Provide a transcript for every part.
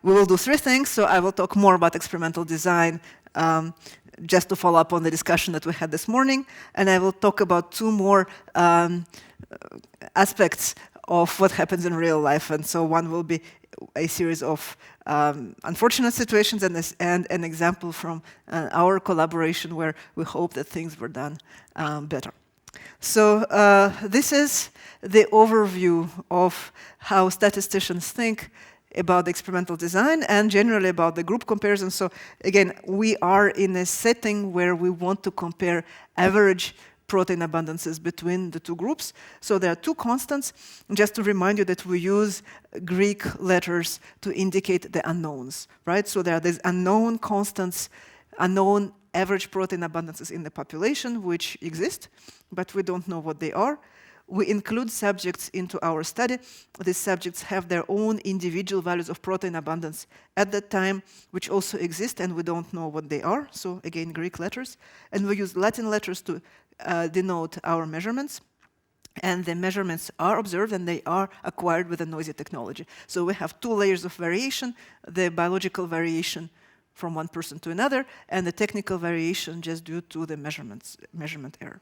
we will do three things. So I will talk more about experimental design, just to follow up on the discussion that we had this morning. And I will talk about two more aspects of what happens in real life. And so one will be a series of unfortunate situations and an example from our collaboration where we hope that things were done better. So this is the overview of how statisticians think about the experimental design and generally about the group comparison. So again, we are in a setting where we want to compare average protein abundances between the two groups. So there are two constants. Just to remind you that we use Greek letters to indicate the unknowns, right? So there are these unknown constants, unknown average protein abundances in the population which exist, but we don't know what they are. We include subjects into our study. These subjects have their own individual values of protein abundance at that time, which also exist, and we don't know what they are. So again, Greek letters. And we use Latin letters to denote our measurements. And the measurements are observed, and they are acquired with a noisy technology. So we have two layers of variation, the biological variation from one person to another, and the technical variation just due to the measurement error.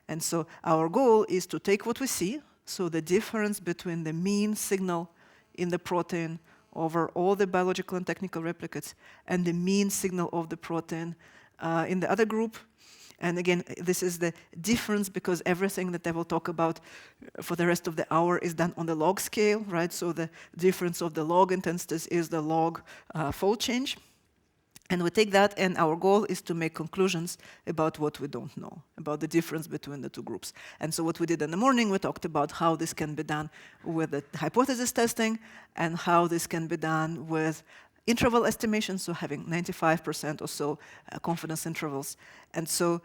And so our goal is to take what we see, so the difference between the mean signal in the protein over all the biological and technical replicates and the mean signal of the protein in the other group. And again, this is the difference because everything that I will talk about for the rest of the hour is done on the log scale, right? So the difference of the log intensities is the log fold change. And we take that, and our goal is to make conclusions about what we don't know, about the difference between the two groups. And so what we did in the morning, we talked about how this can be done with the hypothesis testing and how this can be done with interval estimation, so having 95% or so confidence intervals. And so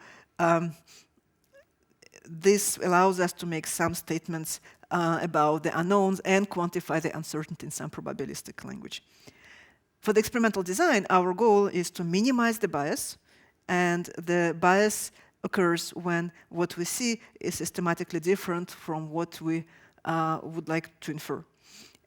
this allows us to make some statements about the unknowns and quantify the uncertainty in some probabilistic language. For the experimental design, our goal is to minimize the bias, and the bias occurs when what we see is systematically different from what we would like to infer.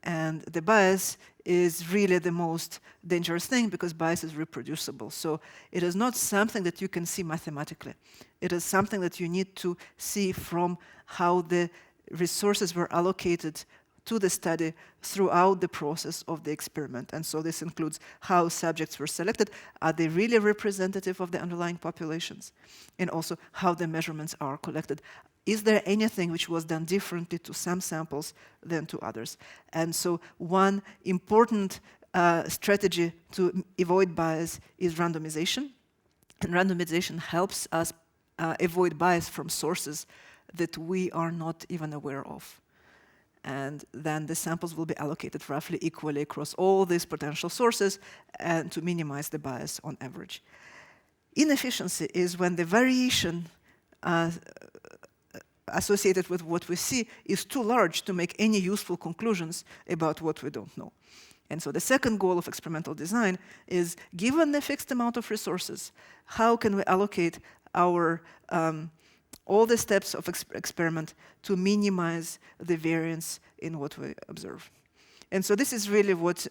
And the bias is really the most dangerous thing because bias is reproducible. So it is not something that you can see mathematically. It is something that you need to see from how the resources were allocated to the study throughout the process of the experiment. And so this includes how subjects were selected. Are they really representative of the underlying populations? And also how the measurements are collected. Is there anything which was done differently to some samples than to others? And so one important strategy to avoid bias is randomization. And randomization helps us avoid bias from sources that we are not even aware of. And then the samples will be allocated roughly equally across all these potential sources and to minimize the bias on average. Inefficiency is when the variation associated with what we see is too large to make any useful conclusions about what we don't know. And so the second goal of experimental design is, given the fixed amount of resources, how can we allocate our all the steps of experiment to minimize the variance in what we observe. And so this is really what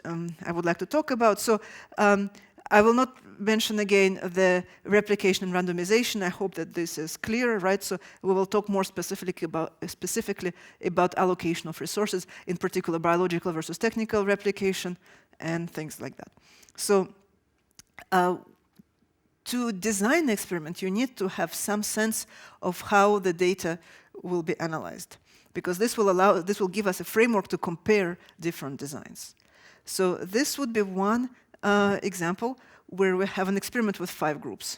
I would like to talk about. So I will not mention again the replication and randomization. I hope that this is clear, right? So we will talk more specifically about allocation of resources, in particular biological versus technical replication and things like that. So to design the experiment, you need to have some sense of how the data will be analyzed, because this will give us a framework to compare different designs. So this would be one example where we have an experiment with 5 groups.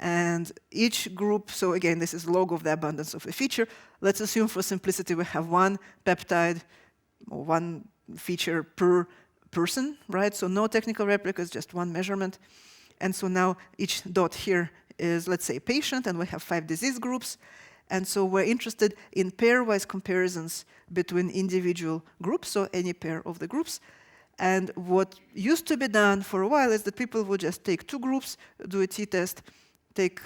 And each group, so again, this is log of the abundance of a feature. Let's assume for simplicity we have one peptide or one feature per person, right? So no technical replicas, just one measurement. And so now each dot here is, let's say, a patient, and we have 5 disease groups. And so we're interested in pairwise comparisons between individual groups, so any pair of the groups. And what used to be done for a while is that people would just take 2 groups, do a t-test, take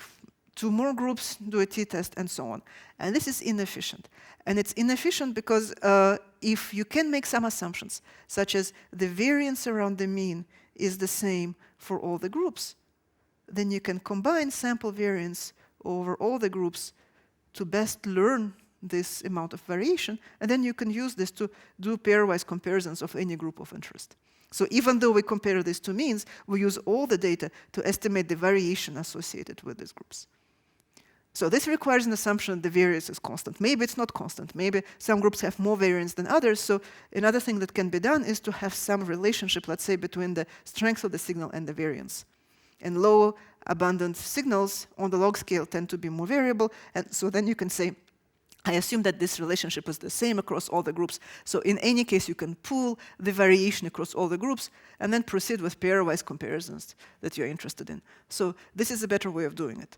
2 more groups, do a t-test, and so on. And this is inefficient. And it's inefficient because if you can make some assumptions, such as the variance around the mean is the same for all the groups, then you can combine sample variance over all the groups to best learn this amount of variation, and then you can use this to do pairwise comparisons of any group of interest. So even though we compare these two means, we use all the data to estimate the variation associated with these groups. So this requires an assumption that the variance is constant. Maybe it's not constant. Maybe some groups have more variance than others. So another thing that can be done is to have some relationship, let's say, between the strength of the signal and the variance. And low abundant signals on the log scale tend to be more variable. And so then you can say, I assume that this relationship is the same across all the groups. So in any case, you can pool the variation across all the groups and then proceed with pairwise comparisons that you're interested in. So this is a better way of doing it.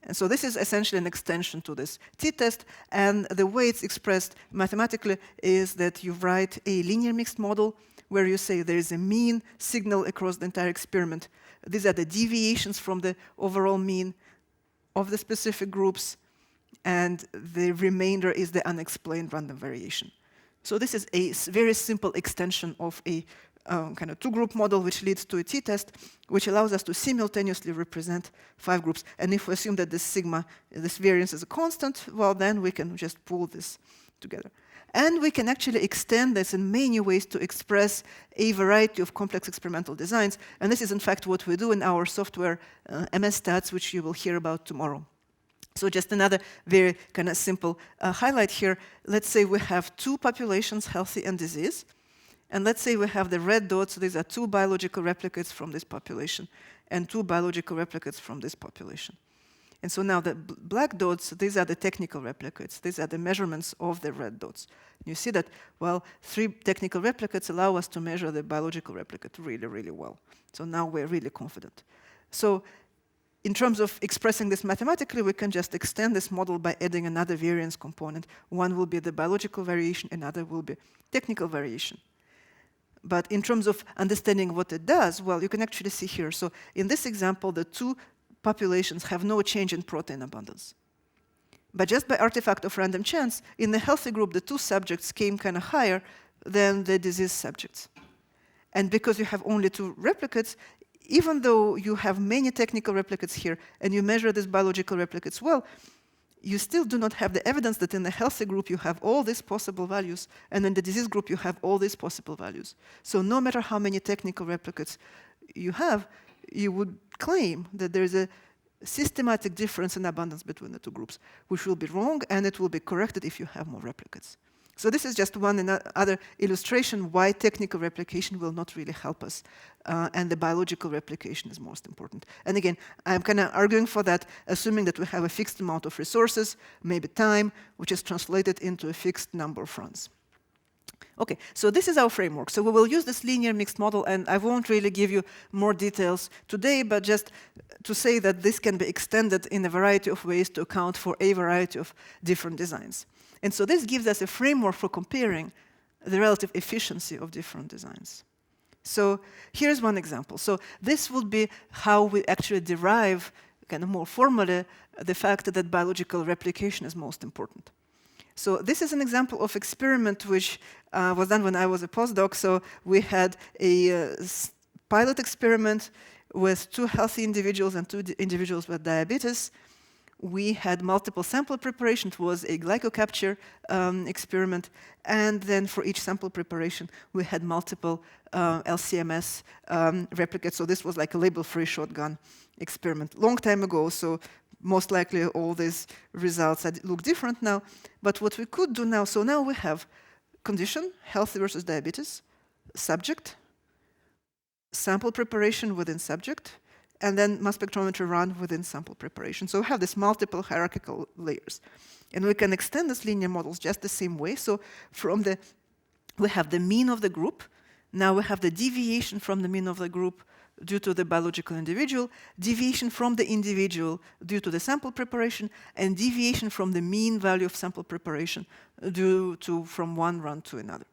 And so this is essentially an extension to this t-test. And the way it's expressed mathematically is that you write a linear mixed model where you say there is a mean signal across the entire experiment. These are the deviations from the overall mean of the specific groups, and the remainder is the unexplained random variation. So this is a very simple extension of a kind of 2-group model, which leads to a t-test, which allows us to simultaneously represent 5 groups. And if we assume that this sigma, this variance is a constant, well, then we can just pool this together. And we can actually extend this in many ways to express a variety of complex experimental designs. And this is, in fact, what we do in our software, MS Stats, which you will hear about tomorrow. So just another very kind of simple highlight here. Let's say we have 2 populations, healthy and disease. And let's say we have the red dots. These are 2 biological replicates from this population and 2 biological replicates from this population. And so now the black dots, these are the technical replicates. These are the measurements of the red dots. You see that, well, 3 technical replicates allow us to measure the biological replicate really, really well. So now we're really confident. So in terms of expressing this mathematically, we can just extend this model by adding another variance component. One will be the biological variation, another will be technical variation. But in terms of understanding what it does, well, you can actually see here. So in this example, the 2 populations have no change in protein abundance. But just by artifact of random chance, in the healthy group, the 2 subjects came kind of higher than the disease subjects. And because you have only 2 replicates, even though you have many technical replicates here and you measure these biological replicates well, you still do not have the evidence that in the healthy group you have all these possible values, and in the disease group you have all these possible values. So no matter how many technical replicates you have, you would claim that there is a systematic difference in abundance between the 2 groups, which will be wrong, and it will be corrected if you have more replicates. So this is just one other illustration why technical replication will not really help us, and the biological replication is most important. And again, I'm kind of arguing for that, assuming that we have a fixed amount of resources, maybe time, which is translated into a fixed number of runs. Okay, so this is our framework. So we will use this linear mixed model, and I won't really give you more details today, but just to say that this can be extended in a variety of ways to account for a variety of different designs. And so this gives us a framework for comparing the relative efficiency of different designs. So here's one example. So this would be how we actually derive, kind of more formally, the fact that biological replication is most important. So this is an example of experiment which was done when I was a postdoc. So we had a pilot experiment with 2 healthy individuals and 2 individuals with diabetes. We had multiple sample preparation. It was a glycocapture experiment. And then for each sample preparation, we had multiple LCMS replicates. So this was like a label-free shotgun experiment. Long time ago, so most likely all these results look different now. But what we could do now, so now we have condition, healthy versus diabetes, subject, sample preparation within subject, and then mass spectrometry run within sample preparation. So we have this multiple hierarchical layers. And we can extend these linear models just the same way. So we have the mean of the group. Now we have the deviation from the mean of the group due to the biological individual, deviation from the individual due to the sample preparation, and deviation from the mean value of sample preparation due to from one run to another.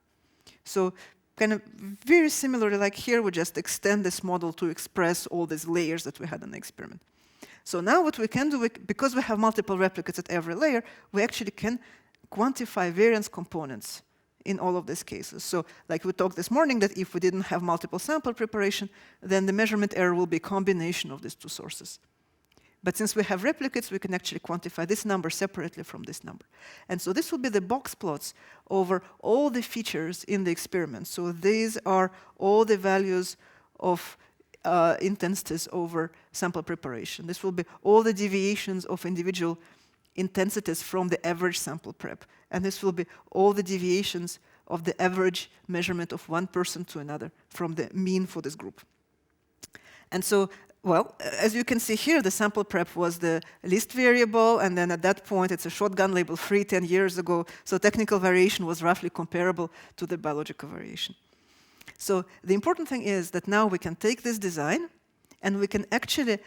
So kind of very similarly, like here, we just extend this model to express all these layers that we had in the experiment. So now what we can do, because we have multiple replicates at every layer, we actually can quantify variance components in all of these cases. So like we talked this morning, that if we didn't have multiple sample preparation, then the measurement error will be a combination of these two sources. But since we have replicates, we can actually quantify this number separately from this number. And so this will be the box plots over all the features in the experiment. So these are all the values of intensities over sample preparation. This will be all the deviations of individual intensities from the average sample prep. And this will be all the deviations of the average measurement of one person to another from the mean for this group. And so, well, as you can see here, the sample prep was the least variable, and then at that point, it's a shotgun label free 10 years ago, so technical variation was roughly comparable to the biological variation. So the important thing is that now we can take this design, and we can actually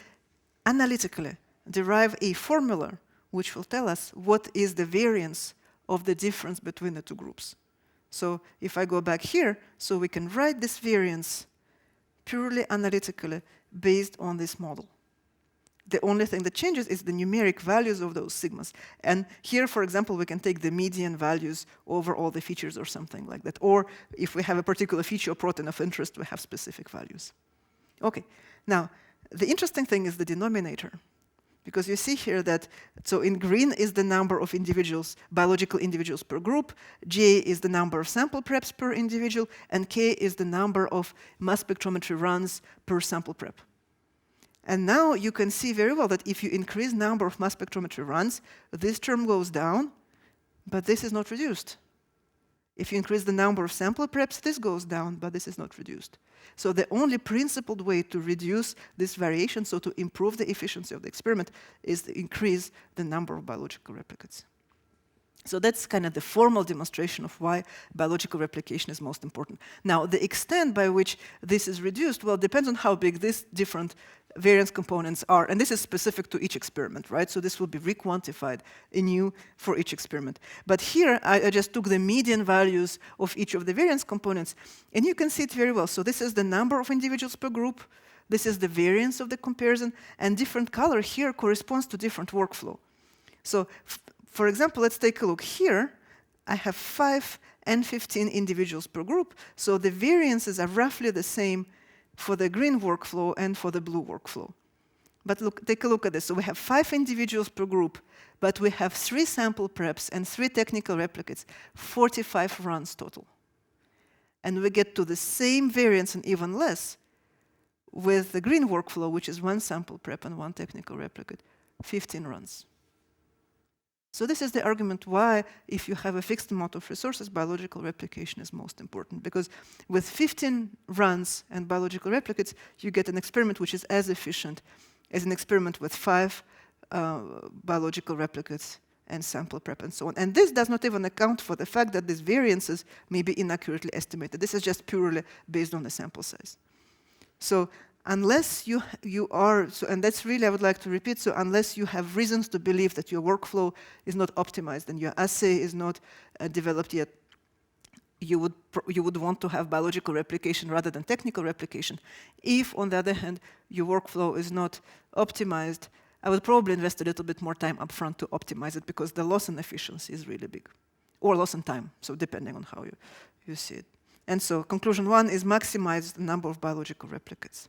analytically derive a formula which will tell us what is the variance of the difference between the two groups. So if I go back here, so we can write this variance purely analytically based on this model. The only thing that changes is the numeric values of those sigmas. And here, for example, we can take the median values over all the features or something like that. Or if we have a particular feature or protein of interest, we have specific values. Okay, now, the interesting thing is the denominator. Because you see here that, so in green is the number of individuals, biological individuals per group, J is the number of sample preps per individual, and K is the number of mass spectrometry runs per sample prep. And now you can see very well that if you increase number of mass spectrometry runs, this term goes down, but this is not reduced. If you increase the number of sample preps, this goes down, but this is not reduced. So the only principled way to reduce this variation, so to improve the efficiency of the experiment, is to increase the number of biological replicates. So that's kind of the formal demonstration of why biological replication is most important. Now, the extent by which this is reduced, well, depends on how big these different variance components are. And this is specific to each experiment, right? So this will be re-quantified anew for each experiment. But here, I just took the median values of each of the variance components, and you can see it very well. So this is the number of individuals per group. This is the variance of the comparison, and different color here corresponds to different workflow. So, for example, let's take a look here. I have 5 and 15 individuals per group, so the variances are roughly the same for the green workflow and for the blue workflow. But look, take a look at this. So we have 5 individuals per group, but we have 3 sample preps and 3 technical replicates, 45 runs total. And we get to the same variance and even less with the green workflow, which is 1 sample prep and 1 technical replicate, 15 runs. So this is the argument why, if you have a fixed amount of resources, biological replication is most important. Because with 15 runs and biological replicates, you get an experiment which is as efficient as an experiment with 5 biological replicates and sample prep and so on. And this does not even account for the fact that these variances may be inaccurately estimated. This is just purely based on the sample size. So unless you are, so, and that's really, I would like to repeat, so unless you have reasons to believe that your workflow is not optimized and your assay is not developed yet, you would want to have biological replication rather than technical replication. If, on the other hand, your workflow is not optimized, I would probably invest a little bit more time upfront to optimize it, because the loss in efficiency is really big, or loss in time, so depending on how you see it. And so conclusion 1 is maximize the number of biological replicates.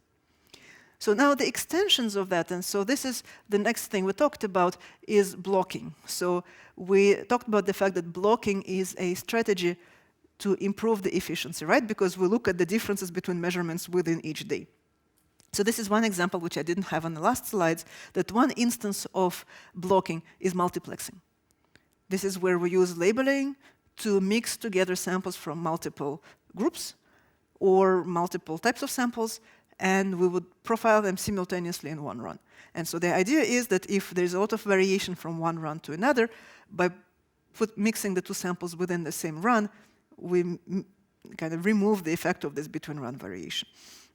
So now the extensions of that, and so this is the next thing we talked about, is blocking. So we talked about the fact that blocking is a strategy to improve the efficiency, right? Because we look at the differences between measurements within each day. So this is one example which I didn't have on the last slides, that one instance of blocking is multiplexing. This is where we use labeling to mix together samples from multiple groups or multiple types of samples, and we would profile them simultaneously in one run. And so the idea is that if there's a lot of variation from one run to another, by mixing the 2 samples within the same run, we kind of remove the effect of this between run variation.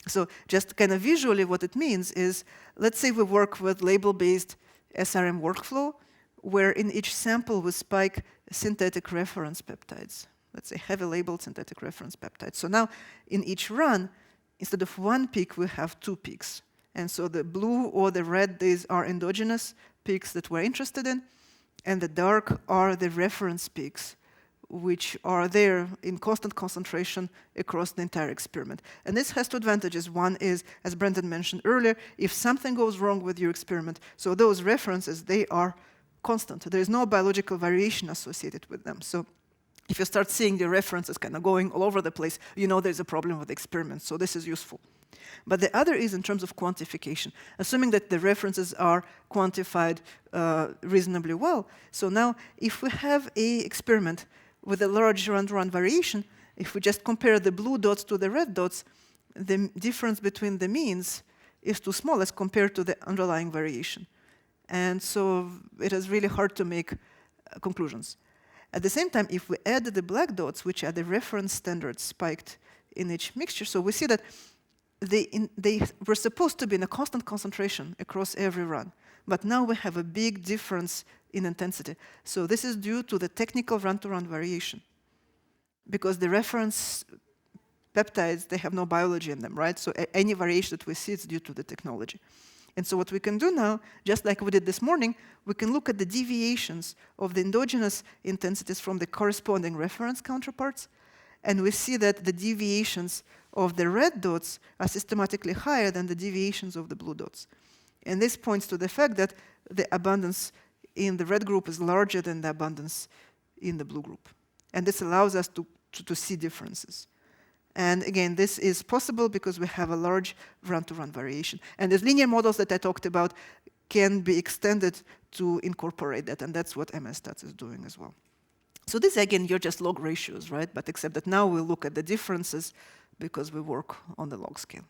So just kind of visually what it means is, let's say we work with label-based SRM workflow, where in each sample we spike synthetic reference peptides. Let's say heavy labeled synthetic reference peptides. So now in each run, instead of 1 peak, we have 2 peaks. And so the blue or the red, these are endogenous peaks that we're interested in, and the dark are the reference peaks, which are there in constant concentration across the entire experiment. And this has two advantages. One is, as Brendan mentioned earlier, if something goes wrong with your experiment, so those references, they are constant. There is no biological variation associated with them. So if you start seeing the references kind of going all over the place, you know there's a problem with the experiment. So this is useful. But the other is in terms of quantification, assuming that the references are quantified reasonably well. So now, if we have an experiment with a large run-to-run variation, if we just compare the blue dots to the red dots, the difference between the means is too small as compared to the underlying variation. And so it is really hard to make conclusions. At the same time, if we add the black dots, which are the reference standards spiked in each mixture, so we see that they were supposed to be in a constant concentration across every run. But now we have a big difference in intensity. So this is due to the technical run-to-run variation. Because the reference peptides, they have no biology in them, right? So any variation that we see is due to the technology. And so what we can do now, just like we did this morning, we can look at the deviations of the endogenous intensities from the corresponding reference counterparts. And we see that the deviations of the red dots are systematically higher than the deviations of the blue dots. And this points to the fact that the abundance in the red group is larger than the abundance in the blue group. And this allows us to see differences. And again, this is possible because we have a large run-to-run variation. And these linear models that I talked about can be extended to incorporate that, and that's what MStats is doing as well. So this, again, you're just log ratios, right? But except that now we look at the differences because we work on the log scale.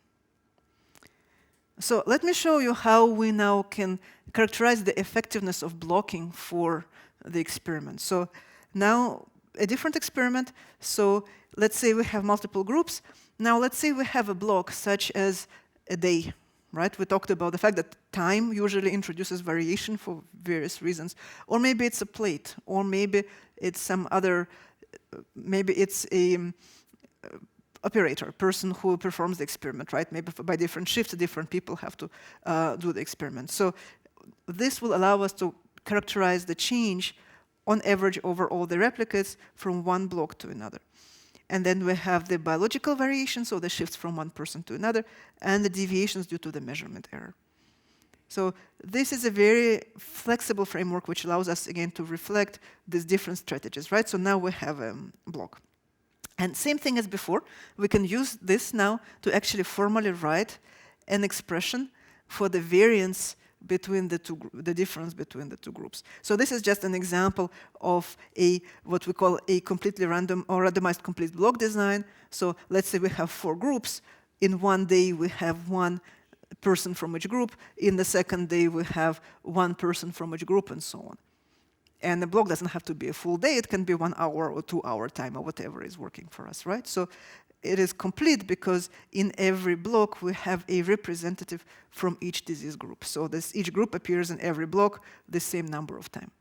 So let me show you how we now can characterize the effectiveness of blocking for the experiment. So now a different experiment. So let's say we have multiple groups. Now let's say we have a block such as a day, right? We talked about the fact that time usually introduces variation for various reasons. Or maybe it's a plate, or maybe it's some other, maybe it's a operator, person who performs the experiment, right? Maybe by different shifts, different people have to do the experiment. So this will allow us to characterize the change on average over all the replicates from one block to another. And then we have the biological variation, so the shifts from one person to another, and the deviations due to the measurement error. So this is a very flexible framework which allows us, again, to reflect these different strategies, right? So now we have a block. And same thing as before, we can use this now to actually formally write an expression for the variance between the difference between the two groups. So this is just an example of what we call a completely random or randomized complete block design. So let's say we have 4 groups. In one day, we have 1 person from each group. In the second day, we have 1 person from each group, and so on. And the block doesn't have to be a full day. It can be 1 hour or 2 hour time or whatever is working for us, right? So it is complete because in every block we have a representative from each disease group. So each group appears in every block the same number of times.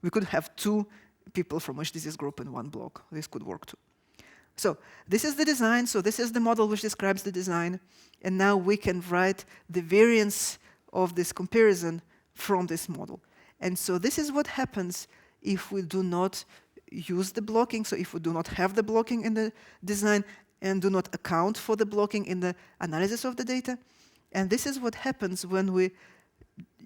We could have 2 people from each disease group in 1 block. This could work too. So this is the design. So this is the model which describes the design. And now we can write the variance of this comparison from this model. And so this is what happens if we do not use the blocking. So if we do not have the blocking in the design and do not account for the blocking in the analysis of the data. And this is what happens when we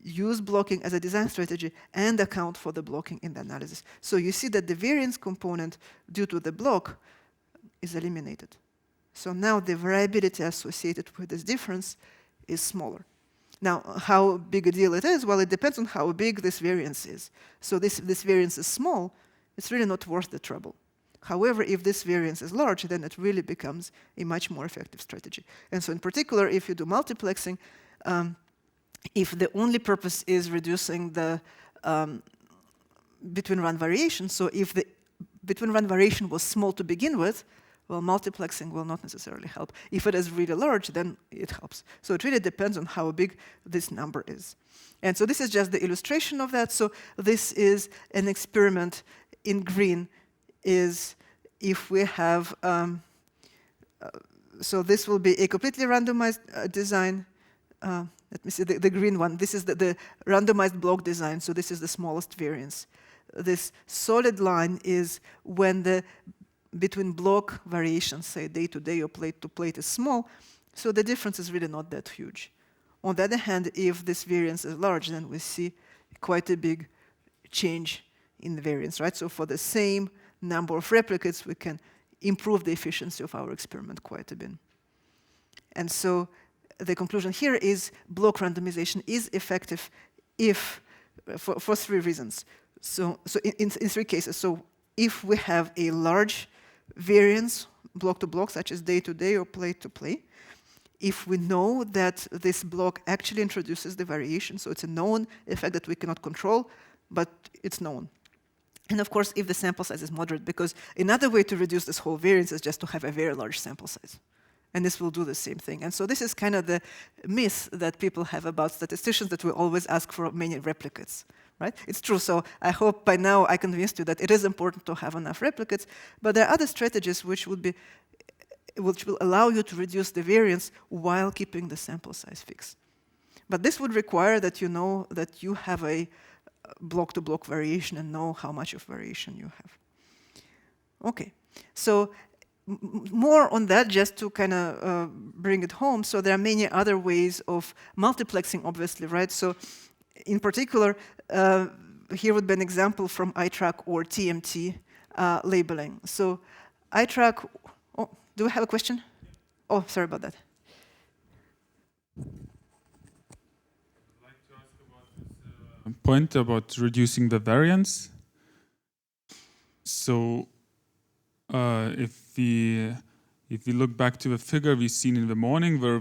use blocking as a design strategy and account for the blocking in the analysis. So you see that the variance component due to the block is eliminated. So now the variability associated with this difference is smaller. Now, how big a deal it is? Well, it depends on how big this variance is. So this variance is small, it's really not worth the trouble. However, if this variance is large, then it really becomes a much more effective strategy. And so in particular, if you do multiplexing, if the only purpose is reducing the between-run variation, so if the between-run variation was small to begin with, well, multiplexing will not necessarily help. If it is really large, then it helps. So it really depends on how big this number is. And so this is just the illustration of that. So this is an experiment in green is if we have, so this will be a completely randomized design. let me see, the green one. This is the randomized block design, so this is the smallest variance. This solid line is when the between block variations, say day to day or plate to plate, is small, so the difference is really not that huge. On the other hand, if this variance is large, then we see quite a big change in the variance, right? So for the same number of replicates, we can improve the efficiency of our experiment quite a bit. And so the conclusion here is block randomization is effective if, for three reasons. So in three cases. So if we have a large variance, block to block, such as day to day or plate to plate, if we know that this block actually introduces the variation, so it's a known effect that we cannot control, but it's known. And of course, if the sample size is moderate, because another way to reduce this whole variance is just to have a very large sample size. And this will do the same thing. And so this is kind of the myth that people have about statisticians, that we always ask for many replicates, right? It's true. So I hope by now I convinced you that it is important to have enough replicates, but there are other strategies which will allow you to reduce the variance while keeping the sample size fixed. But this would require that you know that you have a block-to-block variation and know how much of variation you have. Okay, so more on that, just to kind of bring it home. So there are many other ways of multiplexing, obviously, right? So in particular, here would be an example from iTrack or TMT labeling. So iTrack, oh, do we have a question? Oh, sorry about that. Point about reducing the variance. So if we look back to the figure we've seen in the morning, where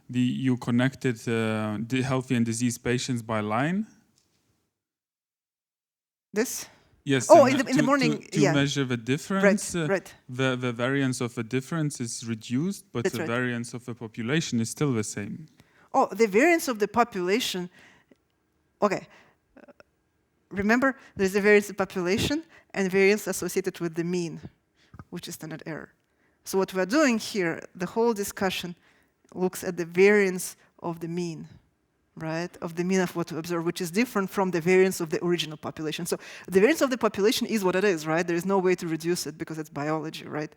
you connected the healthy and diseased patients by line. This? Yes. Oh, in the morning, to measure the difference. Right. The variance of the difference is reduced, but the variance of the population is still the same. Oh, the variance of the population. Okay. Remember, there's a variance of population and variance associated with the mean, which is standard error. So what we're doing here, the whole discussion looks at the variance of the mean, right? Of the mean of what we observe, which is different from the variance of the original population. So the variance of the population is what it is, right? There is no way to reduce it because it's biology, right?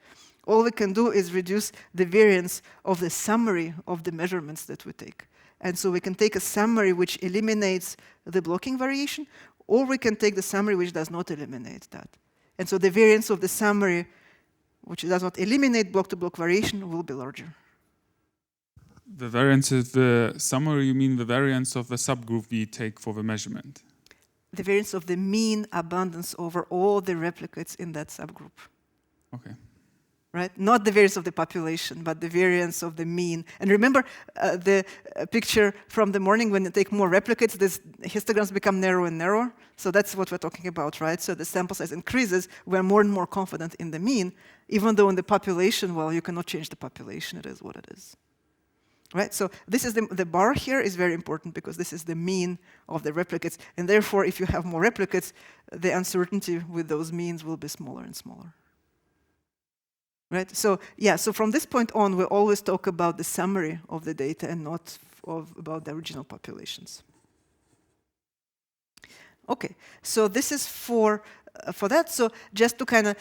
All we can do is reduce the variance of the summary of the measurements that we take. And so we can take a summary which eliminates the blocking variation, or we can take the summary which does not eliminate that. And so the variance of the summary which does not eliminate block-to-block variation will be larger. The variance of the summary, you mean the variance of the subgroup we take for the measurement? The variance of the mean abundance over all the replicates in that subgroup. Okay. Right? Not the variance of the population, but the variance of the mean. And remember the picture from the morning, when you take more replicates, these histograms become narrower and narrower. So that's what we're talking about, right? So the sample size increases, we're more and more confident in the mean, even though in the population, well, you cannot change the population, it is what it is. Right? So this is the bar here is very important because this is the mean of the replicates. And therefore, if you have more replicates, the uncertainty with those means will be smaller and smaller. Right? So yeah, so from this point on, we always talk about the summary of the data and not about the original populations. Okay, so this is for that. So just to kind of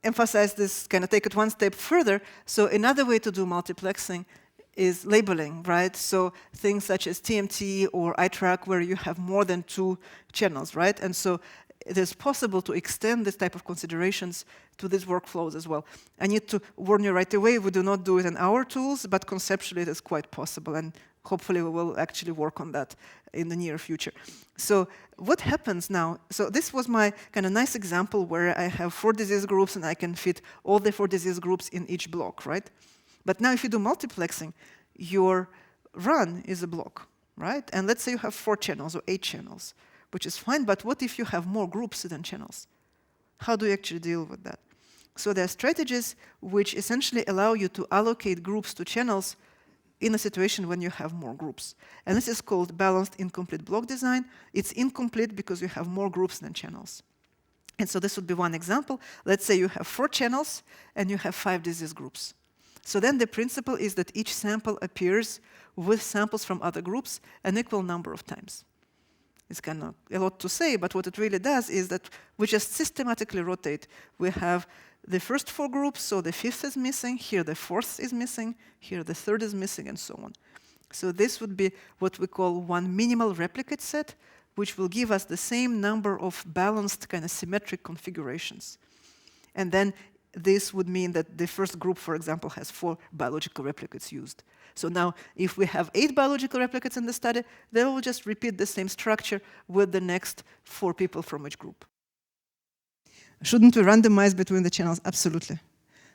emphasize this, kind of take it one step further. So another way to do multiplexing is labeling, right? So things such as TMT or iTrack, where you have more than 2 channels, right? And so it is possible to extend this type of considerations to these workflows as well. I need to warn you right away, we do not do it in our tools, but conceptually it is quite possible, and hopefully we will actually work on that in the near future. So what happens now? So this was my kind of nice example where I have 4 disease groups and I can fit all the 4 disease groups in each block, right? But now if you do multiplexing, your run is a block, right? And let's say you have 4 channels or 8 channels, which is fine, but what if you have more groups than channels? How do you actually deal with that? So there are strategies which essentially allow you to allocate groups to channels in a situation when you have more groups. And this is called balanced incomplete block design. It's incomplete because you have more groups than channels. And so this would be one example. Let's say you have 4 channels and you have 5 disease groups. So then the principle is that each sample appears with samples from other groups an equal number of times. It's kind of a lot to say, but what it really does is that we just systematically rotate. We have the first 4 groups, so the 5th is missing, here the 4th is missing, here the 3rd is missing, and so on. So this would be what we call one minimal replicate set, which will give us the same number of balanced kind of symmetric configurations. And then this would mean that the first group, for example, has 4 biological replicates used. So now, if we have 8 biological replicates in the study, they will just repeat the same structure with the next 4 people from each group. Shouldn't we randomize between the channels? Absolutely.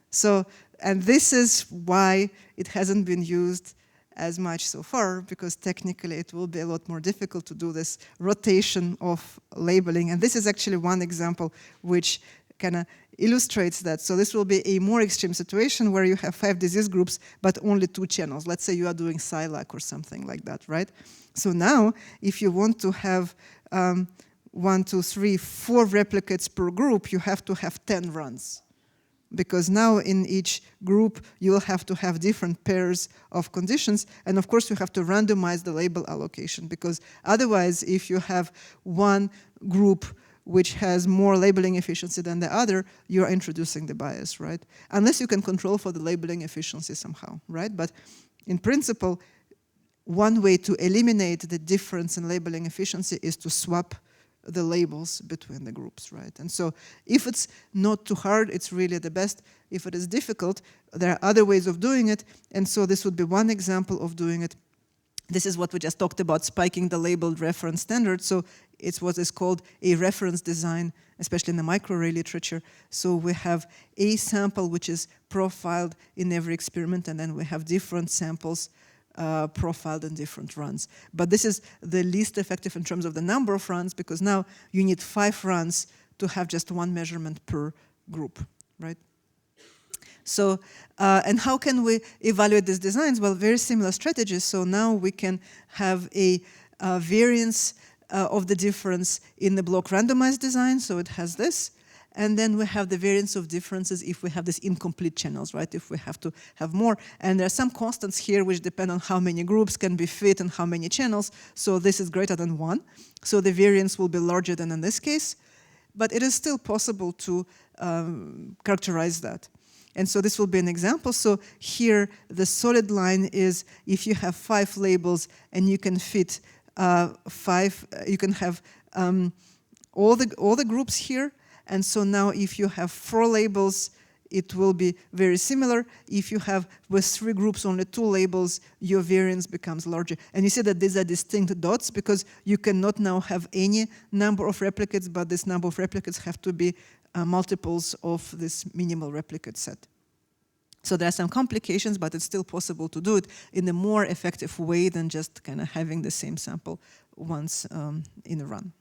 So, and this is why it hasn't been used as much so far, because technically it will be a lot more difficult to do this rotation of labeling. And this is actually one example which kind of illustrates that. So this will be a more extreme situation where you have 5 disease groups, but only 2 channels. Let's say you are doing SILAC or something like that, right? So now, if you want to have 1, 2, 3, 4 replicates per group, you have to have 10 runs. Because now in each group, you'll have to have different pairs of conditions. And of course, you have to randomize the label allocation, because otherwise, if you have one group which has more labeling efficiency than the other, you're introducing the bias, right? Unless you can control for the labeling efficiency somehow, right? But in principle, one way to eliminate the difference in labeling efficiency is to swap the labels between the groups, right? And so if it's not too hard, it's really the best. If it is difficult, there are other ways of doing it. And so this would be one example of doing it. This is what we just talked about, spiking the labeled reference standard. So it's what is called a reference design, especially in the microarray literature. So we have a sample which is profiled in every experiment, and then we have different samples profiled in different runs. But this is the least effective in terms of the number of runs, because now you need 5 runs to have just 1 measurement per group, right? So, and how can we evaluate these designs? Well, very similar strategies. So now we can have a variance of the difference in the block randomized design. So it has this. And then we have the variance of differences if we have these incomplete channels, right? If we have to have more. And there are some constants here which depend on how many groups can be fit and how many channels. So this is greater than 1. So the variance will be larger than in this case. But it is still possible to characterize that. And so this will be an example. So here the solid line is if you have 5 labels and you can fit 5, you can have all the groups here. And so now if you have 4 labels, it will be very similar. If you have with 3 groups only 2 labels, your variance becomes larger. And you see that these are distinct dots because you cannot now have any number of replicates, but this number of replicates have to be multiples of this minimal replicate set. So there are some complications, but it's still possible to do it in a more effective way than just kind of having the same sample once in a run.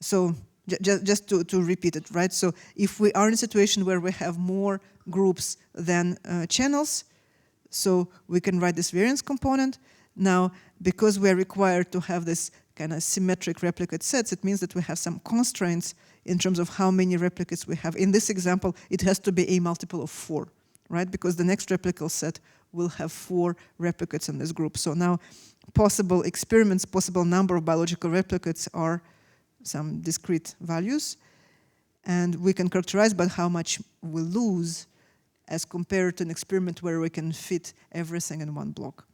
So just to repeat it, right? So if we are in a situation where we have more groups than channels, so we can write this variance component. Now, because we're required to have this kind of symmetric replicate sets, it means that we have some constraints in terms of how many replicates we have. In this example, it has to be a multiple of 4, right? Because the next replicate set will have 4 replicates in this group. So now possible experiments, possible number of biological replicates are some discrete values. And we can characterize by how much we lose as compared to an experiment where we can fit everything in one block.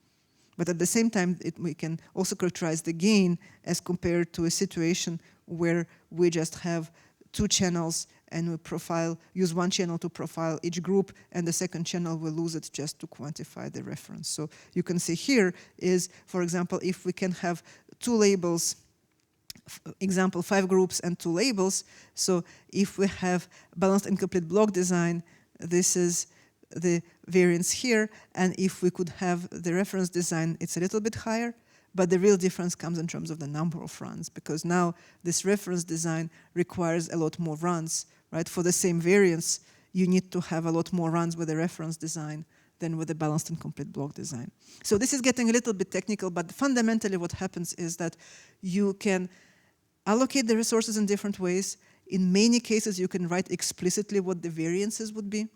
But at the same time, we can also characterize the gain as compared to a situation where we just have 2 channels and we use 1 channel to profile each group, and the second channel we lose it just to quantify the reference. So you can see here is, for example, if we can have 2 labels, example 5 groups and 2 labels. So if we have balanced incomplete block design, this is the variance here, and if we could have the reference design, it's a little bit higher, but the real difference comes in terms of the number of runs, because now this reference design requires a lot more runs, right? For the same variance, you need to have a lot more runs with the reference design than with the balanced incomplete block design. So this is getting a little bit technical, but fundamentally what happens is that you can allocate the resources in different ways. In many cases, you can write explicitly what the variances would be.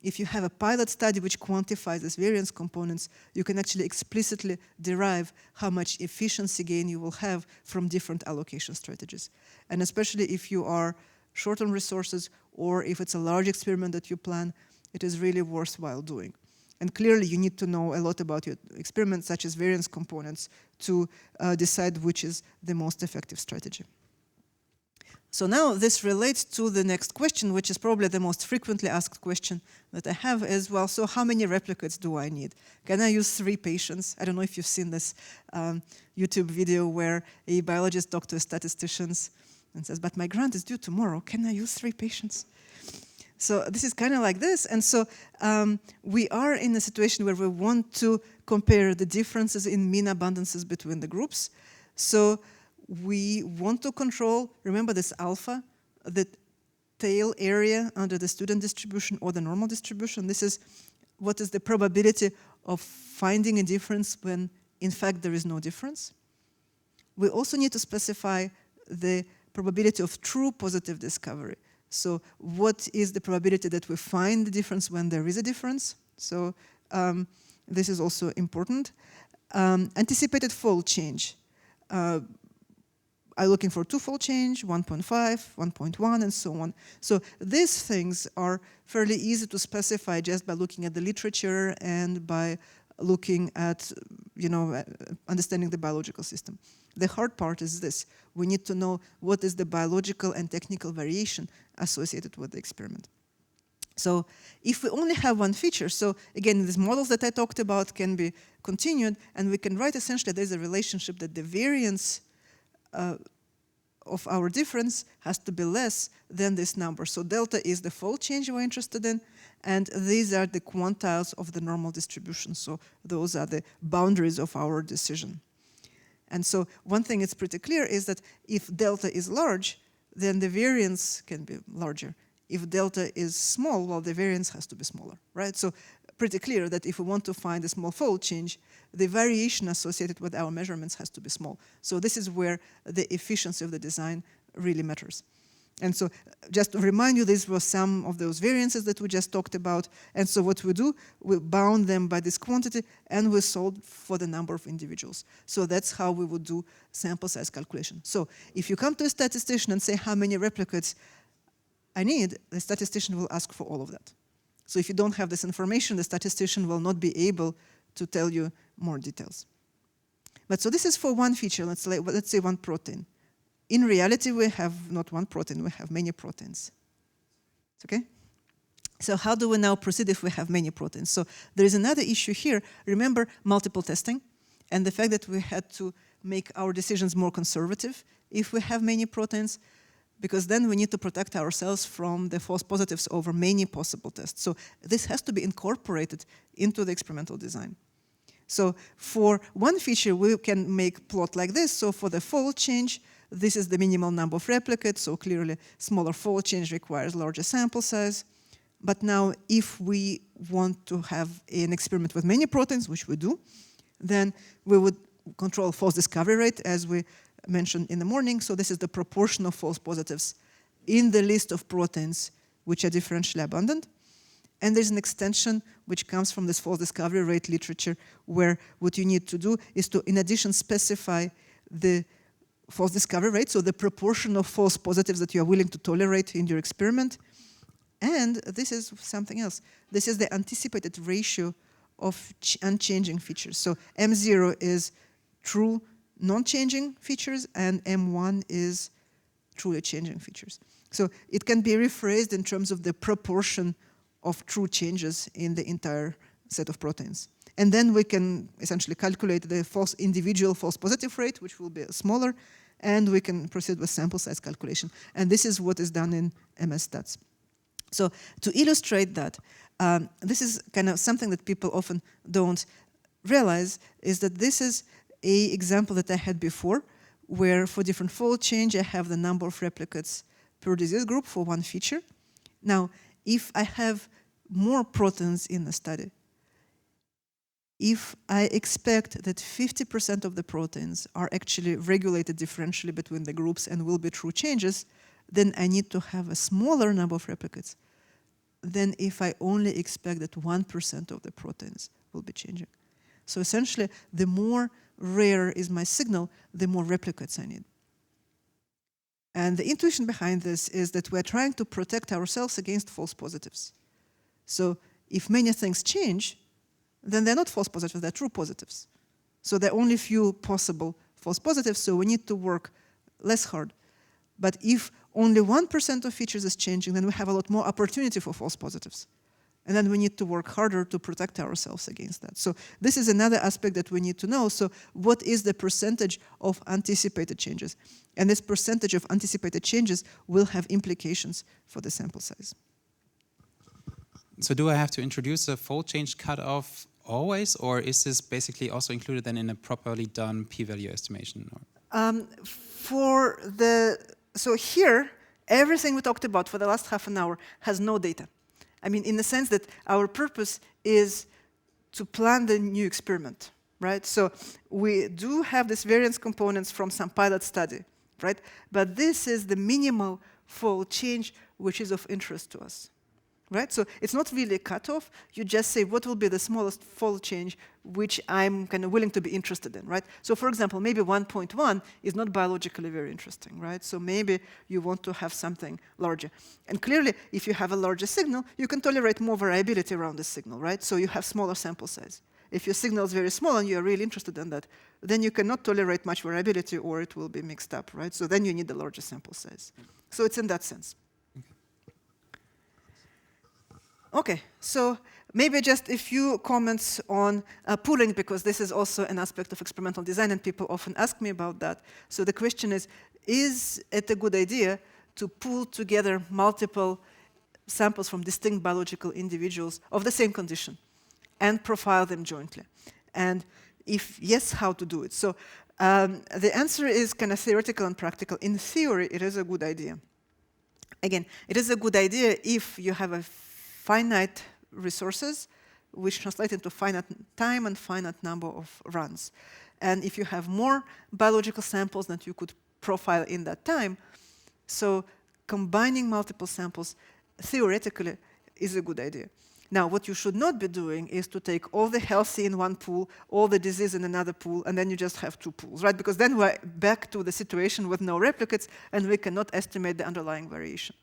if you have a pilot study which quantifies these variance components, you can actually explicitly derive how much efficiency gain you will have from different allocation strategies. And especially if you are short on resources or if it's a large experiment that you plan, it is really worthwhile doing. And clearly you need to know a lot about your experiment, such as variance components, to decide which is the most effective strategy. So now this relates to the next question, which is probably the most frequently asked question that I have as well. So how many replicates do I need? Can I use 3 patients? I don't know if you've seen this YouTube video where a biologist talks to statisticians and says, but my grant is due tomorrow. Can I use 3 patients? So this is kind of like this. And so we are in a situation where we want to compare the differences in mean abundances between the groups. So we want to control, remember this alpha, the tail area under the student distribution or the normal distribution. This is what is the probability of finding a difference when in fact there is no difference. We also need to specify the probability of true positive discovery. So what is the probability that we find the difference when there is a difference? So this is also important. Anticipated fold change. I'm looking for 2-fold change, 1.5, 1.1, and so on. So these things are fairly easy to specify just by looking at the literature and by looking at, understanding the biological system. The hard part is this. We need to know what is the biological and technical variation associated with the experiment. So if we only have one feature, so again, these models that I talked about can be continued, and we can write essentially there's a relationship that the variance of our difference has to be less than this number. So delta is the fold change we're interested in, and these are the quantiles of the normal distribution. So those are the boundaries of our decision. And so one thing that's pretty clear is that if delta is large, then the variance can be larger. If delta is small, well, the variance has to be smaller, right? So pretty clear that if we want to find a small fold change, the variation associated with our measurements has to be small. So this is where the efficiency of the design really matters. And so just to remind you, these were some of those variances that we just talked about. And so what we do, we bound them by this quantity and we solve for the number of individuals. So that's how we would do sample size calculation. So if you come to a statistician and say how many replicates I need, the statistician will ask for all of that. So if you don't have this information, the statistician will not be able to tell you more details. But so this is for one feature, let's say one protein. In reality, we have not one protein, we have many proteins. Okay? So how do we now proceed if we have many proteins? So there is another issue here. Remember multiple testing and the fact that we had to make our decisions more conservative if we have many proteins, because then we need to protect ourselves from the false positives over many possible tests. So this has to be incorporated into the experimental design. So for one feature, we can make plot like this. So for the fold change, this is the minimal number of replicates. So clearly, smaller fold change requires larger sample size. But now, if we want to have an experiment with many proteins, which we do, then we would control false discovery rate, as we mentioned in the morning. So this is the proportion of false positives in the list of proteins which are differentially abundant. And there's an extension which comes from this false discovery rate literature, where what you need to do is to, in addition, specify the false discovery rate, so the proportion of false positives that you are willing to tolerate in your experiment. And this is something else. This is the anticipated ratio of unchanging features. So M0 is true non-changing features, and M1 is truly changing features. So it can be rephrased in terms of the proportion of true changes in the entire set of proteins. And then we can essentially calculate the individual false positive rate, which will be smaller, and we can proceed with sample size calculation. And this is what is done in MS Stats. So to illustrate that, this is kind of something that people often don't realize, is that this is an example that I had before, where for different fold change, I have the number of replicates per disease group for one feature. Now, if I have more proteins in the study, if I expect that 50% of the proteins are actually regulated differentially between the groups and will be true changes, then I need to have a smaller number of replicates than if I only expect that 1% of the proteins will be changing. So essentially, the more rare is my signal, the more replicates I need. And the intuition behind this is that we're trying to protect ourselves against false positives. So if many things change, then they're not false positives, they're true positives. So there are only few possible false positives, so we need to work less hard. But if only 1% of features is changing, then we have a lot more opportunity for false positives. And then we need to work harder to protect ourselves against that. So this is another aspect that we need to know. So what is the percentage of anticipated changes? And this percentage of anticipated changes will have implications for the sample size. So do I have to introduce a fold change cutoff always, or is this basically also included then in a properly done p-value estimation? So here, everything we talked about for the last half an hour has no data. I mean, in the sense that our purpose is to plan the new experiment, right? So we do have these variance components from some pilot study, right? But this is the minimal fold change which is of interest to us, right? So it's not really a cutoff. You just say what will be the smallest fold change which I'm kind of willing to be interested in, right? So for example, maybe 1.1 is not biologically very interesting, right? So maybe you want to have something larger. And clearly, if you have a larger signal, you can tolerate more variability around the signal, right? So you have smaller sample size. If your signal is very small and you're really interested in that, then you cannot tolerate much variability or it will be mixed up, right? So then you need a larger sample size. So it's in that sense. Okay, so maybe just a few comments on pooling, because this is also an aspect of experimental design and people often ask me about that. So the question is it a good idea to pool together multiple samples from distinct biological individuals of the same condition and profile them jointly? And if yes, how to do it? So the answer is kind of theoretical and practical. In theory, it is a good idea. Again, it is a good idea if you have a finite resources, which translate into finite time and finite number of runs. And if you have more biological samples that you could profile in that time, so combining multiple samples theoretically is a good idea. Now, what you should not be doing is to take all the healthy in one pool, all the disease in another pool, and then you just have two pools, right? Because then we're back to the situation with no replicates, and we cannot estimate the underlying variation.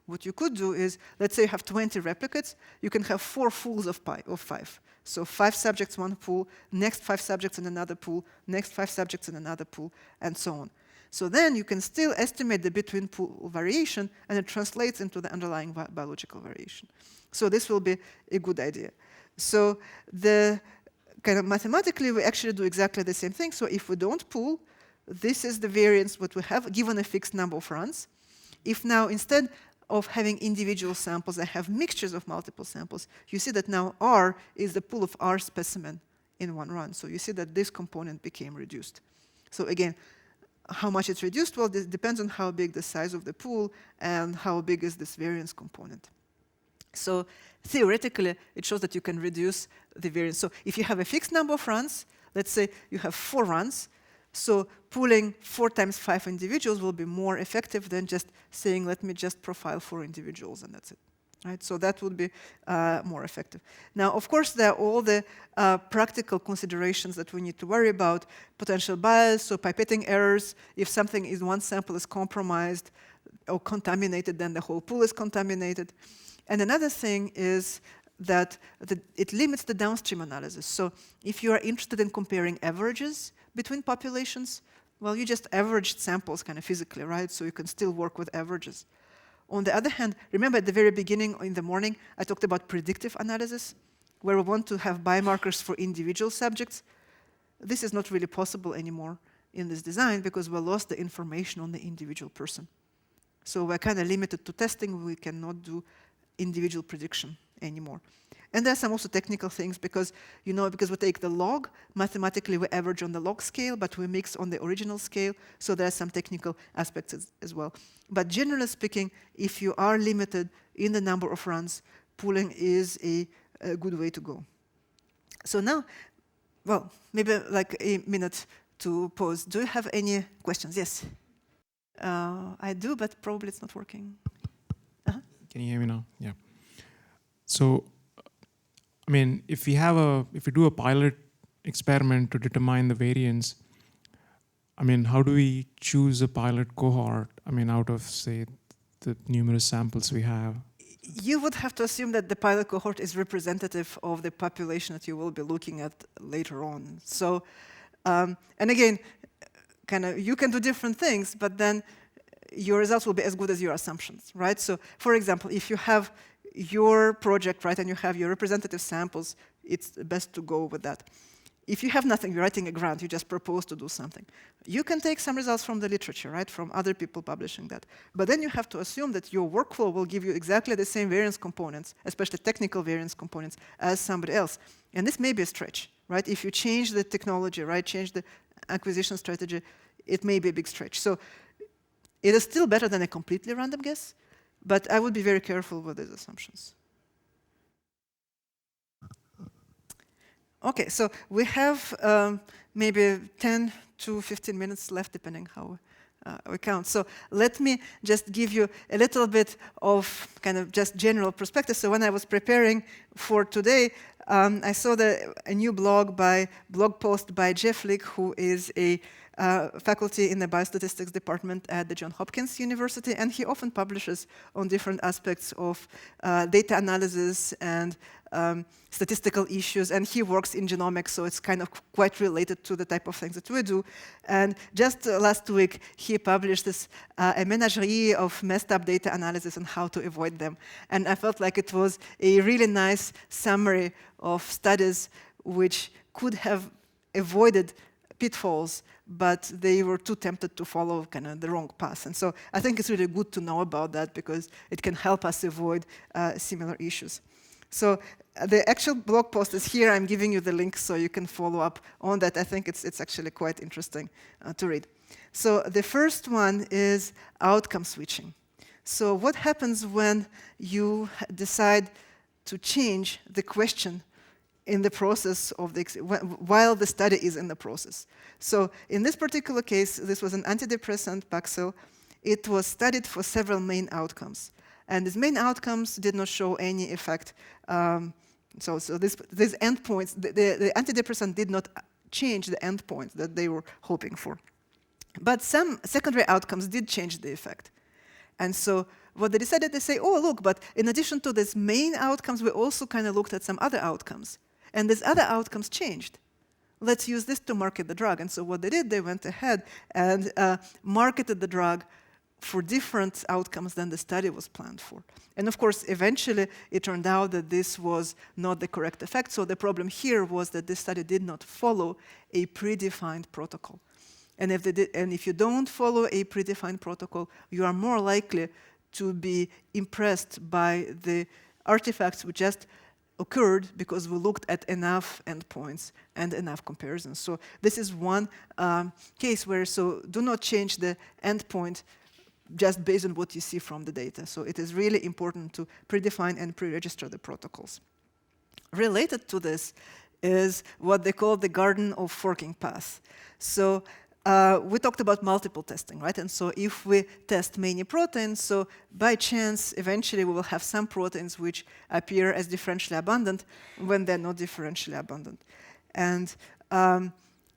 What you could do is, let's say you have 20 replicates, you can have 4 pools of 5. So 5 subjects, 1 pool, next 5 subjects in another pool, next 5 subjects in another pool, and so on. So then you can still estimate the between pool variation, and it translates into the underlying biological variation. So this will be a good idea. So the kind of mathematically, we actually do exactly the same thing. So if we don't pool, this is the variance what we have, given a fixed number of runs. If now instead of having individual samples, I have mixtures of multiple samples, you see that now R is the pool of R specimen in one run. So you see that this component became reduced. So again, how much it's reduced? Well, this depends on how big the size of the pool and how big is this variance component. So theoretically, it shows that you can reduce the variance. So if you have a fixed number of runs, let's say you have 4 runs, so pooling 4 times 5 individuals will be more effective than just saying, let me just profile 4 individuals and that's it. Right? So that would be more effective. Now, of course, there are all the practical considerations that we need to worry about. Potential bias, so pipetting errors. If something in one sample is compromised or contaminated, then the whole pool is contaminated. And another thing is that it limits the downstream analysis. So if you are interested in comparing averages between populations, well, you just averaged samples kind of physically, right? So you can still work with averages. On the other hand, remember at the very beginning in the morning, I talked about predictive analysis, where we want to have biomarkers for individual subjects. This is not really possible anymore in this design because we lost the information on the individual person. So we're kind of limited to testing. We cannot do individual prediction anymore. And there's some also technical things because, because we take the log, mathematically we average on the log scale, but we mix on the original scale, so there are some technical aspects as well. But generally speaking, if you are limited in the number of runs, pooling is a good way to go. So now, well, maybe like a minute to pause. Do you have any questions? Yes. I do, but probably it's not working. Can you hear me now? Yeah. So, I mean, if we do a pilot experiment to determine the variance, I mean, how do we choose a pilot cohort? I mean, out of, say, the numerous samples we have? You would have to assume that the pilot cohort is representative of the population that you will be looking at later on. So, and again, you can do different things, but then your results will be as good as your assumptions, right? So, for example, if you have your project, right, and you have your representative samples, it's best to go with that. If you have nothing, you're writing a grant, you just propose to do something. You can take some results from the literature, right, from other people publishing that. But then you have to assume that your workflow will give you exactly the same variance components, especially technical variance components, as somebody else. And this may be a stretch, right? If you change the technology, right, change the acquisition strategy, it may be a big stretch. So it is still better than a completely random guess, but I would be very careful with these assumptions. Okay, so we have maybe 10 to 15 minutes left, depending how we count. So let me just give you a little bit of just general perspective. So when I was preparing for today, I saw a new blog post by Jeff Lick, who is a faculty in the biostatistics department at the Johns Hopkins University, and he often publishes on different aspects of data analysis and statistical issues, and he works in genomics, so it's quite related to the type of things that we do. And just last week, he published a menagerie of messed up data analysis and how to avoid them. And I felt like it was a really nice summary of studies which could have avoided pitfalls, but they were too tempted to follow the wrong path. And so I think it's really good to know about that because it can help us avoid similar issues. So the actual blog post is here. I'm giving you the link so you can follow up on that. I think it's actually quite interesting to read. So the first one is outcome switching. So what happens when you decide to change the question in the process of while the study is in the process? So in this particular case, this was an antidepressant, Paxil. It was studied for several main outcomes. And these main outcomes did not show any effect. So these endpoints, the antidepressant did not change the endpoint that they were hoping for. But some secondary outcomes did change the effect. And so what they decided, they say, oh, look, but in addition to these main outcomes, we also looked at some other outcomes. And these other outcomes changed. Let's use this to market the drug. And so what they did, they went ahead and marketed the drug for different outcomes than the study was planned for. And of course, eventually, it turned out that this was not the correct effect. So the problem here was that this study did not follow a predefined protocol. And if you don't follow a predefined protocol, you are more likely to be impressed by the artifacts which just occurred because we looked at enough endpoints and enough comparisons. So this is one case where, do not change the endpoint just based on what you see from the data. So it is really important to predefine and pre-register the protocols. Related to this is what they call the garden of forking paths. So we talked about multiple testing, right? And so if we test many proteins, so by chance, eventually we will have some proteins which appear as differentially abundant when they're not differentially abundant. And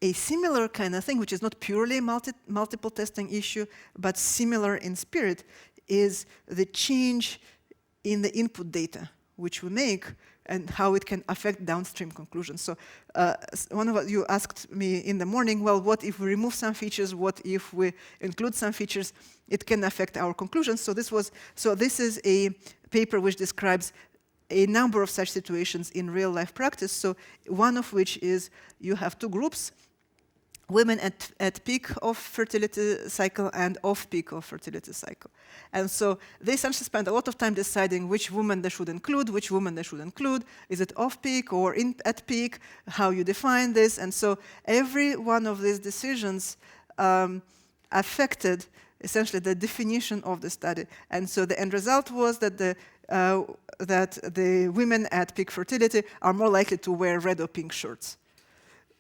a similar kind of thing, which is not purely a multiple testing issue, but similar in spirit, is the change in the input data which we make and how it can affect downstream conclusions. So one of you asked me in the morning, well, what if we remove some features? What if we include some features? It can affect our conclusions. So this is a paper which describes a number of such situations in real life practice. So one of which is you have two groups, women at peak of fertility cycle and off peak of fertility cycle. And so they essentially spend a lot of time deciding which woman they should include, which woman they should include. Is it off peak or at peak? How you define this? And so every one of these decisions affected essentially the definition of the study. And so the end result was that the women at peak fertility are more likely to wear red or pink shirts.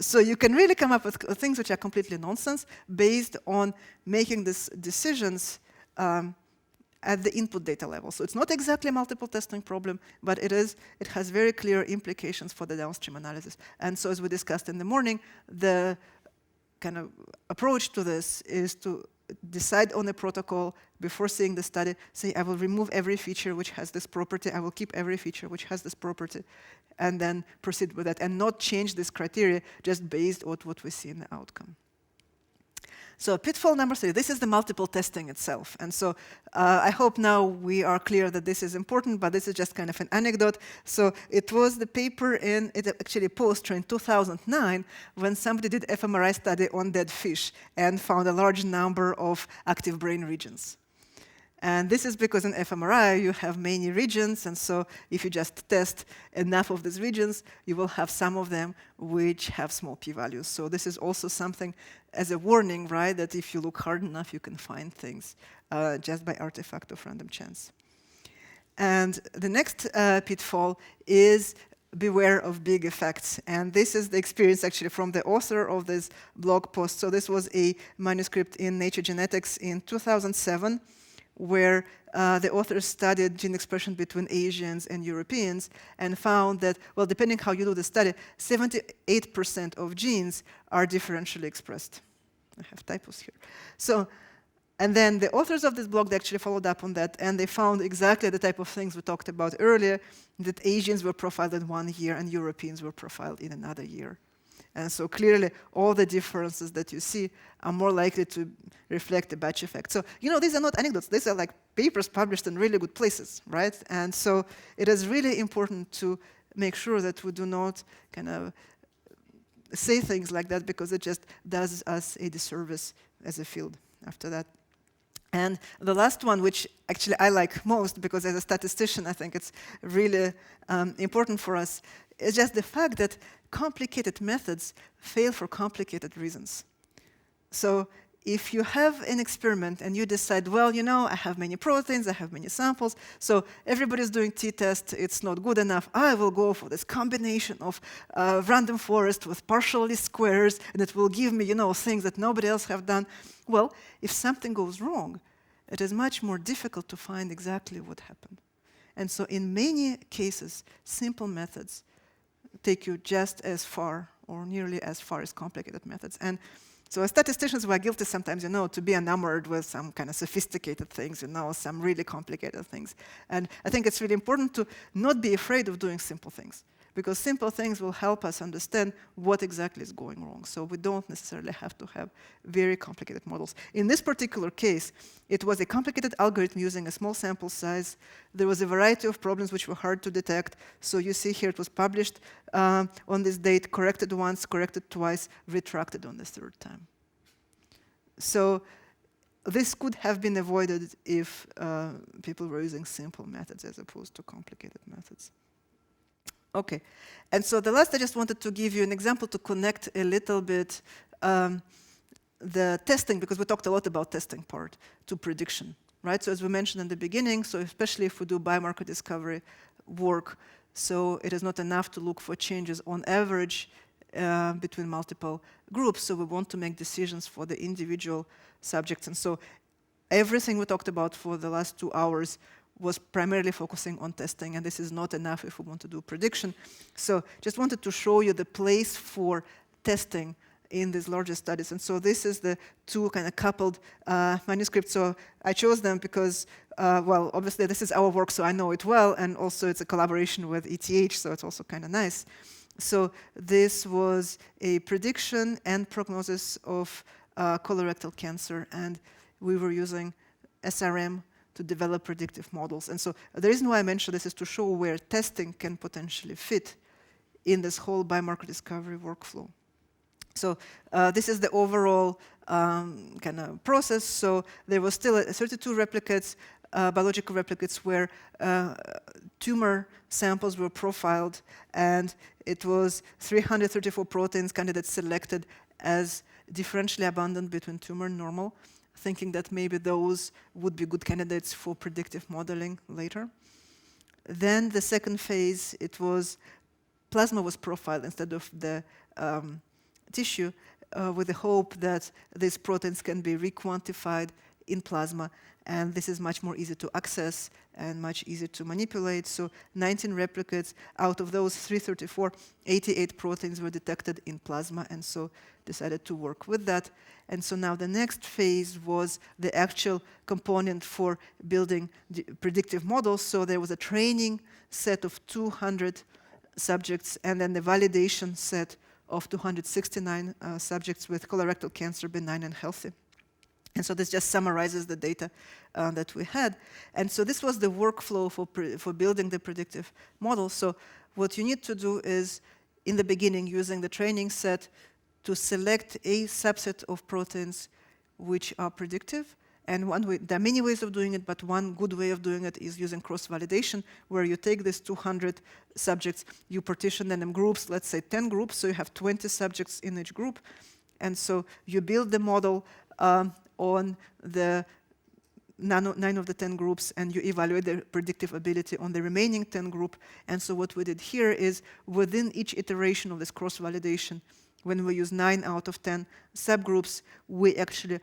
So you can really come up with things which are completely nonsense based on making these decisions at the input data level. So it's not exactly a multiple testing problem, but it has very clear implications for the downstream analysis. And so as we discussed in the morning, the kind of approach to this is to decide on a protocol before seeing the study, say, I will remove every feature which has this property, I will keep every feature which has this property, and then proceed with that, and not change this criteria just based on what we see in the outcome. So pitfall number 3, this is the multiple testing itself. And so I hope now we are clear that this is important, but this is just kind of an anecdote. So it was the paper it actually poster in 2009 when somebody did fMRI study on dead fish and found a large number of active brain regions. And this is because in fMRI you have many regions, and so if you just test enough of these regions, you will have some of them which have small p-values. So this is also something as a warning, right, that if you look hard enough, you can find things just by artifact of random chance. And the next pitfall is beware of big effects. And this is the experience actually from the author of this blog post. So this was a manuscript in Nature Genetics in 2007. Where the authors studied gene expression between Asians and Europeans and found that, well, depending how you do the study, 78% of genes are differentially expressed. I have typos here. So, and then the authors of this blog, they actually followed up on that, and they found exactly the type of things we talked about earlier, that Asians were profiled in 1 year and Europeans were profiled in another year. And so clearly, all the differences that you see are more likely to reflect the batch effect. So, you know, these are not anecdotes. These are like papers published in really good places, right? And so it is really important to make sure that we do not kind of say things like that, because it just does us a disservice as a field after that. And the last one, which actually I like most, because as a statistician, I think it's really important for us, is just the fact that complicated methods fail for complicated reasons. So if you have an experiment and you decide, well, you know, I have many proteins, I have many samples, so everybody's doing t-test, it's not good enough, I will go for this combination of random forest with partial least squares, and it will give me, you know, things that nobody else have done. Well, if something goes wrong, it is much more difficult to find exactly what happened. And so in many cases, simple methods take you just as far or nearly as far as complicated methods. And so as statisticians, we're guilty sometimes, you know, to be enamored with some kind of sophisticated things, you know, some really complicated things. And I think it's really important to not be afraid of doing simple things, because simple things will help us understand what exactly is going wrong. So we don't necessarily have to have very complicated models. In this particular case, it was a complicated algorithm using a small sample size. There was a variety of problems which were hard to detect. So you see here it was published on this date, corrected once, corrected twice, retracted on the third time. So this could have been avoided if people were using simple methods as opposed to complicated methods. Okay, and so the last, I just wanted to give you an example to connect a little bit the testing, because we talked a lot about testing part, to prediction, right? So as we mentioned in the beginning, so especially if we do biomarker discovery work, so it is not enough to look for changes on average between multiple groups, so we want to make decisions for the individual subjects. And so everything we talked about for the last 2 hours was primarily focusing on testing, and this is not enough if we want to do prediction. So just wanted to show you the place for testing in these larger studies. And so this is the 2 kind of coupled manuscripts. So I chose them because, well, obviously this is our work, so I know it well, and also it's a collaboration with ETH, so it's also kind of nice. So this was a prediction and prognosis of colorectal cancer, and we were using SRM to develop predictive models. And so the reason why I mentioned this is to show where testing can potentially fit in this whole biomarker discovery workflow. So this is the overall kind of process. So there was still 32 replicates, biological replicates, where tumor samples were profiled, and it was 334 proteins candidates selected as differentially abundant between tumor and normal, thinking that maybe those would be good candidates for predictive modeling later. Then the second phase, it was plasma was profiled instead of the tissue, with the hope that these proteins can be requantified in plasma. And this is much more easy to access and much easier to manipulate. So 19 replicates, out of those 334, 88 proteins were detected in plasma, and so decided to work with that. And so now the next phase was the actual component for building the predictive models. So there was a training set of 200 subjects, and then the validation set of 269 subjects with colorectal cancer, benign and healthy. And so this just summarizes the data that we had. And so this was the workflow for building the predictive model. So what you need to do is, in the beginning, using the training set, to select a subset of proteins which are predictive. And one way, there are many ways of doing it, but one good way of doing it is using cross-validation, where you take these 200 subjects, you partition them in groups, let's say 10 groups, so you have 20 subjects in each group. And so you build the model on the 9 of the 10 groups, and you evaluate the predictive ability on the remaining 10 group. And so what we did here is, within each iteration of this cross-validation, when we use 9 out of 10 subgroups, we actually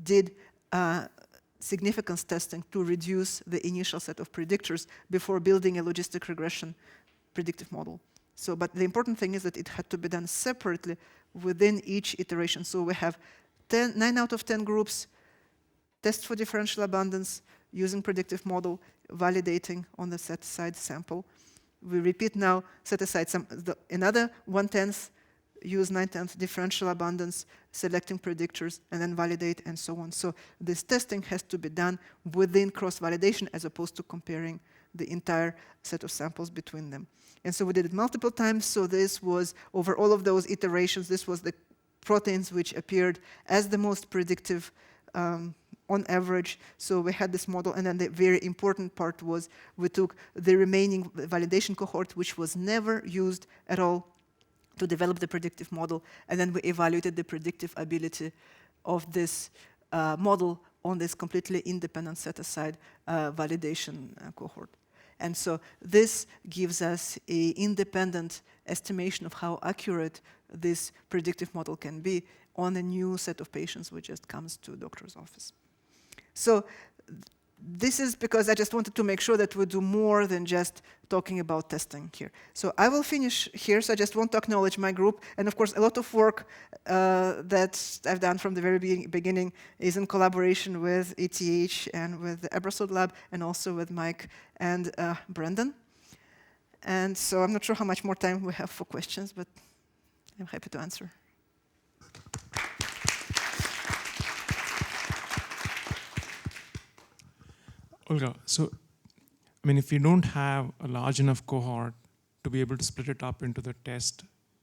did significance testing to reduce the initial set of predictors before building a logistic regression predictive model. So, but the important thing is that it had to be done separately within each iteration. So we have 9 out of 10 groups, test for differential abundance using predictive model, validating on the set aside sample. We repeat now, set aside another 1/10, use 9/10 differential abundance, selecting predictors, and then validate, and so on. So this testing has to be done within cross-validation as opposed to comparing the entire set of samples between them. And so we did it multiple times. So this was, over all of those iterations, this was the proteins which appeared as the most predictive on average. So we had this model, and then the very important part was we took the remaining validation cohort, which was never used at all to develop the predictive model, and then we evaluated the predictive ability of this model on this completely independent set-aside validation cohort. And so this gives us an independent estimation of how accurate this predictive model can be on a new set of patients which just comes to a doctor's office. So this is because I just wanted to make sure that we do more than just talking about testing here. So I will finish here, so I just want to acknowledge my group. And of course, a lot of work that I've done from the very beginning is in collaboration with ETH and with the Abrasol Lab, and also with Mike and Brendan. And so I'm not sure how much more time we have for questions, but I'm happy to answer. Olga, so, I mean, if you don't have a large enough cohort to be able to split it up into the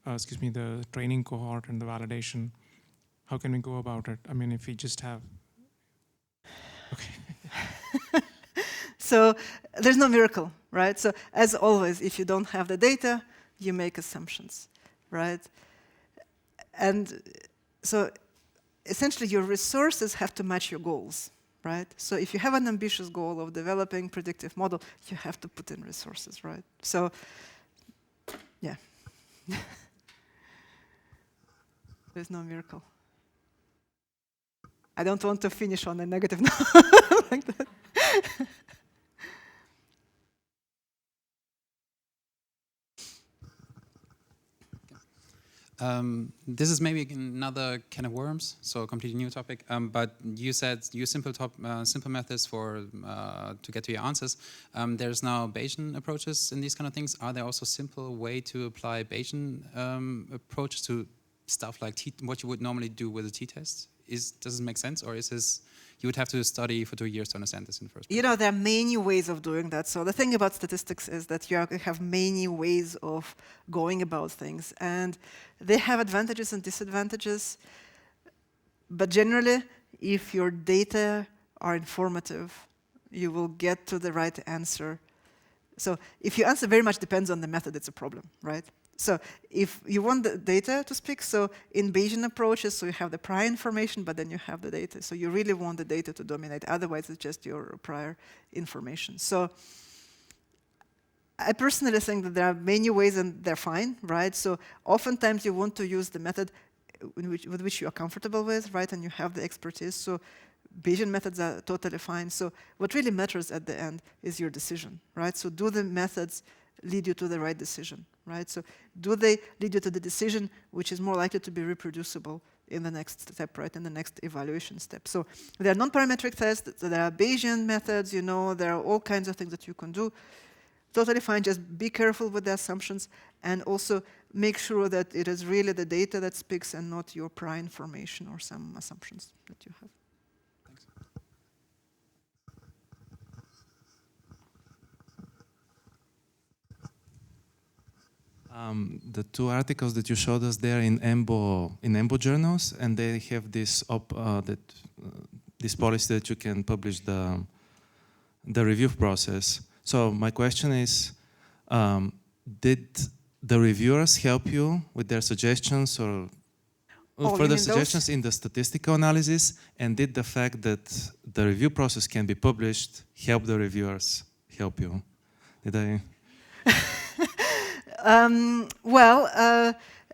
the training cohort and the validation, how can we go about it? I mean, if we just have, okay. So there's no miracle, right? So as always, if you don't have the data, you make assumptions, right? And so essentially your resources have to match your goals. Right? So if you have an ambitious goal of developing predictive model, you have to put in resources, right? So, yeah. There's no miracle. I don't want to finish on a negative note like that. This is maybe another can of worms, so a completely new topic. But you said use simple methods for to get to your answers. There's now Bayesian approaches in these kind of things. Are there also simple way to apply Bayesian approaches to stuff like what you would normally do with a t-test? Does it make sense, or is this you would have to study for 2 years to understand this in the first place? You know, there are many ways of doing that. So the thing about statistics is that you have many ways of going about things, and they have advantages and disadvantages. But generally, if your data are informative, you will get to the right answer. So if your answer very much depends on the method, it's a problem, right? So if you want the data to speak, so in Bayesian approaches, so you have the prior information, but then you have the data. So you really want the data to dominate. Otherwise, it's just your prior information. So I personally think that there are many ways, and they're fine, right? So oftentimes you want to use the method with which you are comfortable with, right? And you have the expertise. So Bayesian methods are totally fine. So what really matters at the end is your decision, right? So do the methods lead you to the right decision, right? So do they lead you to the decision which is more likely to be reproducible in the next step, right, in the next evaluation step? So there are non-parametric tests, there are Bayesian methods, you know, there are all kinds of things that you can do. Totally fine, just be careful with the assumptions and also make sure that it is really the data that speaks and not your prior information or some assumptions that you have. The two articles that you showed us there in EMBO journals, and they have this this policy that you can publish the review process. So my question is, did the reviewers help you with their suggestions or further suggestions in the statistical analysis? And did the fact that the review process can be published help the reviewers help you? Did I?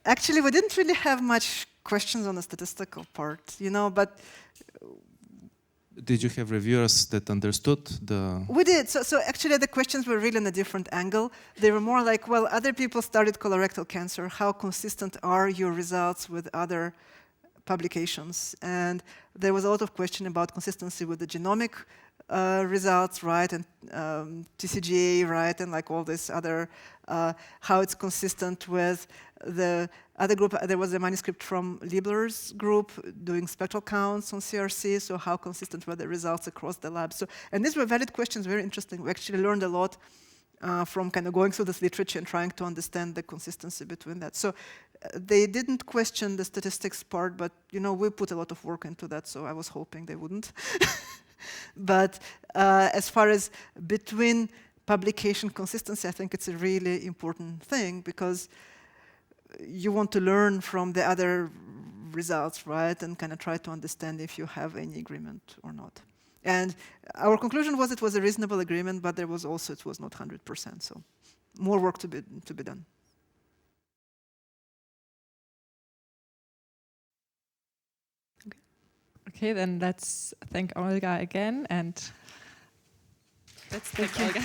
Actually, we didn't really have much questions on the statistical part, you know, but... Did you have reviewers that understood the... We did. So actually, the questions were really in a different angle. They were more like, well, other people studied colorectal cancer. How consistent are your results with other publications? And there was a lot of question about consistency with the genomic results, right, and TCGA, right, and like all this other, how it's consistent with the other group. There was a manuscript from Liebler's group doing spectral counts on CRC, so how consistent were the results across the lab? So, and these were valid questions, very interesting. We actually learned a lot from kind of going through this literature and trying to understand the consistency between that. So they didn't question the statistics part, but you know, we put a lot of work into that, so I was hoping they wouldn't. But as far as between publication consistency, I think it's a really important thing because you want to learn from the other results, right? And kind of try to understand if you have any agreement or not. And our conclusion was it was a reasonable agreement, but there was also, it was not 100%. So more work to be done. Okay, then let's thank Olga again, and let's thank Olga.